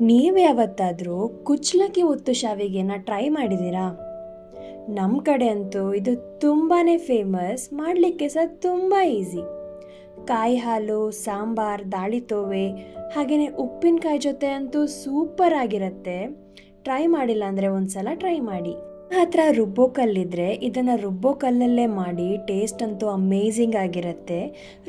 ನೀವು ಯಾವತ್ತಾದರೂ ಕುಚ್ಚಲಕ್ಕಿ ಒತ್ತು ಶಾವಿಗೆನ ಟ್ರೈ ಮಾಡಿದ್ದೀರಾ? ನಮ್ಮ ಕಡೆ ಅಂತೂ ಇದು ತುಂಬಾ ಫೇಮಸ್, ಮಾಡಲಿಕ್ಕೆ ಸಹ ತುಂಬ ಈಸಿ. ಕಾಯಿ ಹಾಲು, ಸಾಂಬಾರ್, ದಾಳಿತೋವೆ ಹಾಗೆಯೇ ಉಪ್ಪಿನಕಾಯಿ ಜೊತೆ ಅಂತೂ ಸೂಪರ್ ಆಗಿರುತ್ತೆ. ಟ್ರೈ ಮಾಡಿಲ್ಲ ಅಂದರೆ ಒಂದ್ಸಲ ಟ್ರೈ ಮಾಡಿ. ಹತ್ರ ರುಬ್ಬೋ ಕಲ್ಲಿದ್ರೆ ಇದನ್ನು ರುಬ್ಬೋ ಕಲ್ಲಲ್ಲೇ ಮಾಡಿ, ಟೇಸ್ಟ್ ಅಂತೂ ಅಮೇಝಿಂಗ್ ಆಗಿರುತ್ತೆ.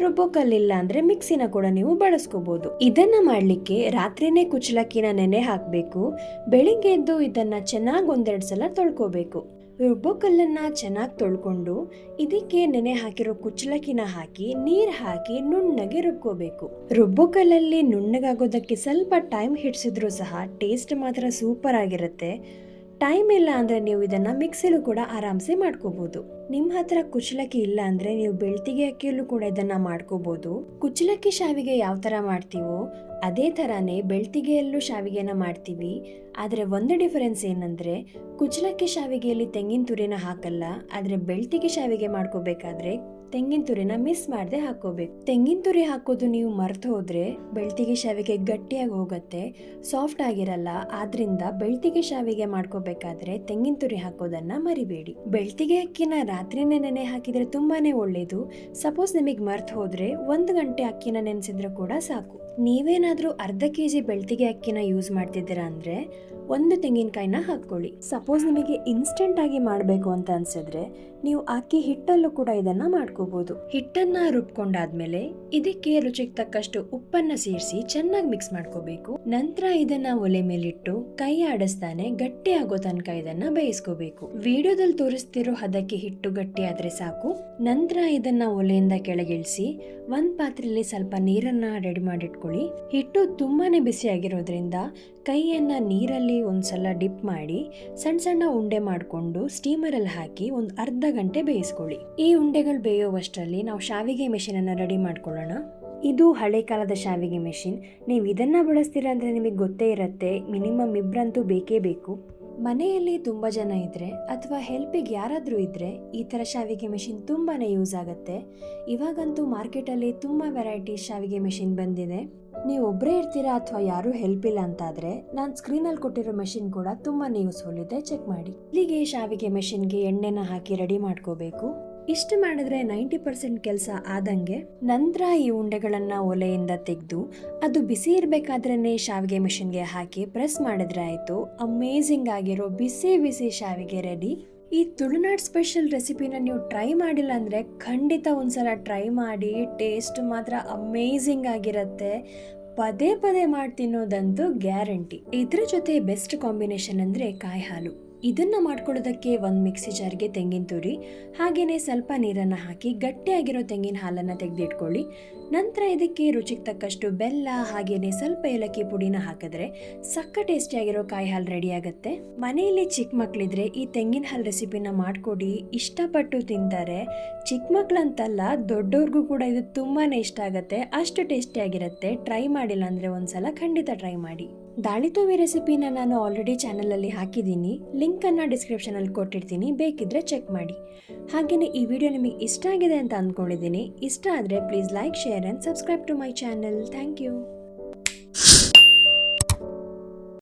ರುಬ್ಬೋ ಕಲ್ಲಿಲ್ಲ ಅಂದರೆ ಮಿಕ್ಸಿನ ಕೂಡ ನೀವು ಬಳಸ್ಕೋಬೋದು. ಇದನ್ನು ಮಾಡಲಿಕ್ಕೆ ರಾತ್ರಿನೇ ಕುಚ್ಚಲಕ್ಕಿನ ನೆನೆ ಹಾಕಬೇಕು. ಬೆಳಿಗ್ಗೆ ಎದ್ದು ಇದನ್ನು ಚೆನ್ನಾಗಿ ಒಂದೆರಡು ಸಲ ತೊಳ್ಕೊಬೇಕು. ರುಬ್ಬೋ ಕಲ್ಲನ್ನು ಚೆನ್ನಾಗಿ ತೊಳ್ಕೊಂಡು ಇದಕ್ಕೆ ನೆನೆ ಹಾಕಿರೋ ಕುಚ್ಚಲಕ್ಕಿನ ಹಾಕಿ ನೀರು ಹಾಕಿ ನುಣ್ಣಗೆ ರುಬ್ಕೋಬೇಕು. ರುಬ್ಬೋ ಕಲ್ಲಲ್ಲಿ ನುಣ್ಣಗಾಗೋದಕ್ಕೆ ಸ್ವಲ್ಪ ಟೈಮ್ ಹಿಡಿಸಿದ್ರು ಸಹ ಟೇಸ್ಟ್ ಮಾತ್ರ ಸೂಪರ್ ಆಗಿರುತ್ತೆ. ಟೈಮ್ ಇಲ್ಲ ಅಂದರೆ ನೀವು ಇದನ್ನು ಮಿಕ್ಸಿಲೂ ಕೂಡ ಆರಾಮ್ಸೆ ಮಾಡ್ಕೋಬೋದು. ನಿಮ್ಮ ಹತ್ರ ಕುಚ್ಚಲಕ್ಕಿ ಇಲ್ಲ ಅಂದರೆ ನೀವು ಬೆಳ್ತಿಗೆ ಅಕ್ಕಿಯಲ್ಲೂ ಕೂಡ ಇದನ್ನು ಮಾಡ್ಕೋಬೋದು. ಕುಚ್ಚಲಕ್ಕಿ ಶಾವಿಗೆ ಯಾವ ಥರ ಮಾಡ್ತೀವೋ ಅದೇ ಥರನೇ ಬೆಳ್ತಿಗೆಯಲ್ಲೂ ಶಾವಿಗೆನ ಮಾಡ್ತೀವಿ. ಆದರೆ ಒಂದು ಡಿಫರೆನ್ಸ್ ಏನಂದರೆ ಕುಚ್ಚಲಕ್ಕಿ ಶಾವಿಗೆಯಲ್ಲಿ ತೆಂಗಿನ ತುರಿನ ಹಾಕಲ್ಲ, ಆದರೆ ಬೆಳ್ತಿಗೆ ಶಾವಿಗೆ ಮಾಡ್ಕೋಬೇಕಾದ್ರೆ ತೆಂಗಿನ ತುರಿನ ಮಿಸ್ ಮಾಡದೆ ಹಾಕೋಬೇಕು. ತೆಂಗಿನ ತುರಿ ಹಾಕೋದು ನೀವು ಮರ್ತು ಹೋದ್ರೆ ಬೆಳ್ತಿಗೆ ಶಾವಿಗೆ ಗಟ್ಟಿಯಾಗಿ ಹೋಗುತ್ತೆ, ಸಾಫ್ಟ್ ಆಗಿರಲ್ಲ. ಆದ್ರಿಂದ ಬೆಳ್ತಿಗೆ ಶಾವಿಗೆ ಮಾಡ್ಕೋಬೇಕಾದ್ರೆ ತೆಂಗಿನ ತುರಿ ಹಾಕೋದನ್ನ ಮರಿಬೇಡಿ. ಬೆಳ್ತಿಗೆ ಅಕ್ಕಿನ ರಾತ್ರಿನೇ ನೆನೆ ಹಾಕಿದ್ರೆ ತುಂಬಾನೇ ಒಳ್ಳೇದು. ಸಪೋಸ್ ನಿಮಗೆ ಮರ್ತು ಹೋದ್ರೆ 1 ಗಂಟೆ ಅಕ್ಕಿನ ನೆನೆಸಿದ್ರೆ ಕೂಡ ಸಾಕು. ನೀವೇನಾದ್ರೂ ಅರ್ಧ ಕೆಜಿ ಬೆಳ್ತಿಗೆ ಅಕ್ಕಿನ ಯೂಸ್ ಮಾಡ್ತಿದ್ದೀರಾ ಅಂದ್ರೆ 1 ತೆಂಗಿನಕಾಯಿನ ಹಾಕೊಳ್ಳಿ. ಸಪೋಸ್ ನಿಮಗೆ ಇನ್ಸ್ಟೆಂಟ್ ಆಗಿ ಮಾಡಬೇಕು ಅಂತ ಅನ್ಸಿದ್ರೆ ನೀವು ಅಕ್ಕಿ ಹಿಟ್ಟಲ್ಲೂ ಕೂಡ ಇದನ್ನ ಮಾಡ್ಕೋಬಹುದು. ಹಿಟ್ಟನ್ನ ರುಬ್ಕೊಂಡಾದ್ಮೇಲೆ ಇದಕ್ಕೆ ರುಚಿಗೆ ತಕ್ಕಷ್ಟು ಉಪ್ಪನ್ನ ಸೇರಿಸಿ ಚೆನ್ನಾಗಿ ಮಿಕ್ಸ್ ಮಾಡ್ಕೋಬೇಕು. ನಂತರ ಇದನ್ನ ಒಲೆ ಮೇಲಿಟ್ಟು ಕೈ ಆಡಿಸ್ತಾನೆ ಗಟ್ಟಿ ಆಗೋ ತನಕ ಇದನ್ನ ಬೇಯಿಸ್ಕೋಬೇಕು. ವಿಡಿಯೋದಲ್ಲಿ ತೋರಿಸ್ತಿರೋ ಹದಕ್ಕೆ ಹಿಟ್ಟು ಗಟ್ಟಿ ಆದ್ರೆ ಸಾಕು. ನಂತರ ಇದನ್ನ ಒಲೆಯಿಂದ ಕೆಳಗಿಳಿಸಿ ಒಂದ್ ಪಾತ್ರೆಯಲ್ಲಿ ಸ್ವಲ್ಪ ನೀರನ್ನ ರೆಡಿ ಮಾಡಿಟ್ಕೊಳ್ಳಿ. ಹಿಟ್ಟು ತುಂಬಾನೇ ಬಿಸಿ ಆಗಿರೋದ್ರಿಂದ ಕೈಯನ್ನ ನೀರಲ್ಲಿ ಒಂದ್ಸಲ ಡಿಪ್ ಮಾಡಿ ಸಣ್ಣ ಸಣ್ಣ ಉಂಡೆ ಮಾಡಿಕೊಂಡು ಸ್ಟೀಮರಲ್ಲಿ ಹಾಕಿ ಒಂದು ಅರ್ಧ ಗಂಟೆ ಬೇಯಿಸ್ಕೊಳ್ಳಿ. ಈ ಉಂಡೆಗಳು ಬೇಯೋವಷ್ಟರಲ್ಲಿ ನಾವು ಶಾವಿಗೆ ಮೆಷಿನ್ ಅನ್ನ ರೆಡಿ ಮಾಡ್ಕೊಳ್ಳೋಣ. ಇದು ಹಳೆ ಕಾಲದ ಶಾವಿಗೆ ಮೆಷಿನ್. ನೀವು ಇದನ್ನ ಬಳಸ್ತೀರಾ ಅಂದ್ರೆ ನಿಮಗೆ ಗೊತ್ತೇ ಇರುತ್ತೆ, ಮಿನಿಮಮ್ ಇಬ್ಬರಂತೂ ಬೇಕೇ ಬೇಕು. ಮನೆಯಲ್ಲಿ ತುಂಬ ಜನ ಇದ್ರೆ ಅಥವಾ ಹೆಲ್ಪಿಗೆ ಯಾರಾದರೂ ಇದ್ರೆ ಈ ಥರ ಶಾವಿಗೆ ಮೆಷಿನ್ ತುಂಬಾನೇ ಯೂಸ್ ಆಗುತ್ತೆ. ಇವಾಗಂತೂ ಮಾರ್ಕೆಟಲ್ಲಿ ತುಂಬ ವೆರೈಟಿ ಶಾವಿಗೆ ಮೆಷಿನ್ ಬಂದಿದೆ. ನೀವು ಒಬ್ಬರೇ ಇರ್ತೀರಾ ಅಥವಾ ಯಾರೂ ಹೆಲ್ಪ್ ಇಲ್ಲ ಅಂತಾದರೆ ನಾನು ಸ್ಕ್ರೀನಲ್ಲಿ ಕೊಟ್ಟಿರೋ ಮೆಷಿನ್ ಕೂಡ ತುಂಬಾನೇ ಯೂಸ್ಫುಲ್ ಇದೆ, ಚೆಕ್ ಮಾಡಿ. ಇಲ್ಲಿಗೆ ಶಾವಿಗೆ ಮೆಷಿನ್ಗೆ ಎಣ್ಣೆನ ಹಾಕಿ ರೆಡಿ ಮಾಡ್ಕೋಬೇಕು. ಇಷ್ಟು ಮಾಡಿದ್ರೆ 90% ಕೆಲಸ ಆದಂಗೆ. ನಂತರ ಈ ಉಂಡೆಗಳನ್ನ ಒಲೆಯಿಂದ ತೆಗೆದು ಅದು ಬಿಸಿ ಇರಬೇಕಾದ್ರೇನೆ ಶಾವಿಗೆ ಮೆಷಿನ್ಗೆ ಹಾಕಿ ಪ್ರೆಸ್ ಮಾಡಿದ್ರೆ ಆಯಿತು. ಅಮೇಝಿಂಗ್ ಆಗಿರೋ ಬಿಸಿ ಬಿಸಿ ಶಾವಿಗೆ ರೆಡಿ. ಈ ತುಳುನಾಡು ಸ್ಪೆಷಲ್ ರೆಸಿಪಿನ ನೀವು ಟ್ರೈ ಮಾಡಿಲ್ಲ ಅಂದರೆ ಖಂಡಿತ ಒಂದ್ಸಲ ಟ್ರೈ ಮಾಡಿ. ಟೇಸ್ಟ್ ಮಾತ್ರ ಅಮೇಝಿಂಗ್ ಆಗಿರುತ್ತೆ. ಪದೇ ಪದೇ ಮಾಡಿ ತಿನ್ನೋದಂತೂ ಗ್ಯಾರಂಟಿ. ಇದ್ರ ಜೊತೆ ಬೆಸ್ಟ್ ಕಾಂಬಿನೇಷನ್ ಅಂದರೆ ಕಾಯಿ ಹಾಲು. ಇದನ್ನ ಮಾಡ್ಕೊಳ್ಳೋದಕ್ಕೆ ಒಂದು ಮಿಕ್ಸಿ ಜಾರ್ಗೆ ತೆಂಗಿನ ತುರಿ ಹಾಗೇನೆ ಸ್ವಲ್ಪ ನೀರನ್ನು ಹಾಕಿ ಗಟ್ಟಿಯಾಗಿರೋ ತೆಂಗಿನ ಹಾಲನ್ನು ತೆಗೆದಿಟ್ಕೊಳ್ಳಿ. ನಂತರ ಇದಕ್ಕೆ ರುಚಿಗೆ ತಕ್ಕಷ್ಟು ಬೆಲ್ಲ ಹಾಗೇನೆ ಸ್ವಲ್ಪ ಏಲಕ್ಕಿ ಪುಡಿನ ಹಾಕಿದ್ರೆ ಸಕ್ಕ ಟೇಸ್ಟಿಯಾಗಿರೋ ಕಾಯಿ ಹಾಲು ರೆಡಿ ಆಗುತ್ತೆ. ಮನೆಯಲ್ಲಿ ಚಿಕ್ಕ ಮಕ್ಕಳಿದ್ರೆ ಈ ತೆಂಗಿನ ಹಾಲು ರೆಸಿಪಿನ ಮಾಡಿಕೊಡಿ, ಇಷ್ಟಪಟ್ಟು ತಿಂತಾರೆ. ಚಿಕ್ಕ ಮಕ್ಕಳಂತಲ್ಲ, ದೊಡ್ಡವ್ರಿಗೂ ಕೂಡ ಇದು ತುಂಬಾನೇ ಇಷ್ಟ ಆಗುತ್ತೆ, ಅಷ್ಟು ಟೇಸ್ಟಿಯಾಗಿರುತ್ತೆ. ಟ್ರೈ ಮಾಡಿಲ್ಲ ಅಂದರೆ ಒಂದ್ಸಲ ಖಂಡಿತ ಟ್ರೈ ಮಾಡಿ. ದಾಳಿತೋವೆ ರೆಸಿಪಿನ ನಾನು ಆಲ್ರೆಡಿ ಚಾನಲಲ್ಲಿ ಹಾಕಿದ್ದೀನಿ, ಲಿಂಕನ್ನು ಡಿಸ್ಕ್ರಿಪ್ಷನಲ್ಲಿ ಕೊಟ್ಟಿರ್ತೀನಿ, ಬೇಕಿದ್ರೆ ಚೆಕ್ ಮಾಡಿ. ಹಾಗೆಯೇ ಈ ವಿಡಿಯೋ ನಿಮಗೆ ಇಷ್ಟ ಆಗಿದೆ ಅಂತ ಅಂದ್ಕೊಂಡಿದ್ದೀನಿ. ಇಷ್ಟ ಆದರೆ please like, share and subscribe to my channel. Thank you.